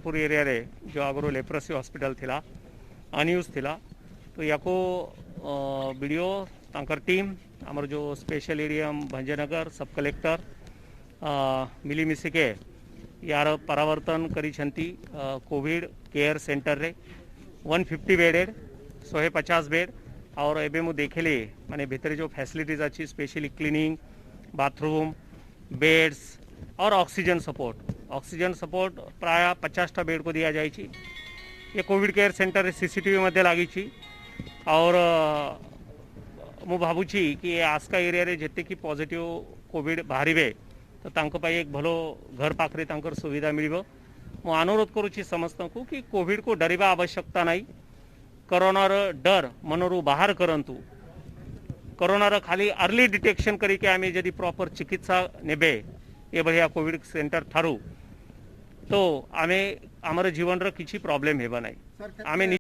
पुर एरिया रे जो आगरो लेप्रोसी हॉस्पिटल थिला अनयूज थिला तो याको वीडियो तांकर टीम आमर जो स्पेशल एरिया भंजनगर सब कलेक्टर मिलीमिशिके यार परावर्तन करी कोविड केयर सेंटर रे 150 बेडेड 150 बेड और एबे मु देखेली माने भीतर जो फैसिलिटीज अच्छी स्पेशली क्लीनिंग बाथरूम बेड्स और ऑक्सीजन सपोर्ट प्राय 50टा बेड को दिया जाइए। ये कोविड केयर सेंटर सीसीटीवी मध्य लगी और मु भावुची कि आस्का एरिया रे जेते कि पॉजिटिव कोविड बाहरिबे तो तांको पाई एक भलो घर पाखरे तांकर सुविधा मिलिबो। मु अनुरोध करूची समस्त को कि कोविड को डरिबा आवश्यकता नहीं। कोरोनार डर मनरू बाहर करंतु कोरोनार खाली अर्ली डिटेक्शन करिके आमे जदि प्रॉपर चिकित्सा नेबे ये बढ़िया कोविड सेंटर थारू तो आमे आमर जीवन रो किछि प्रॉब्लम हेबा नहीं। आमे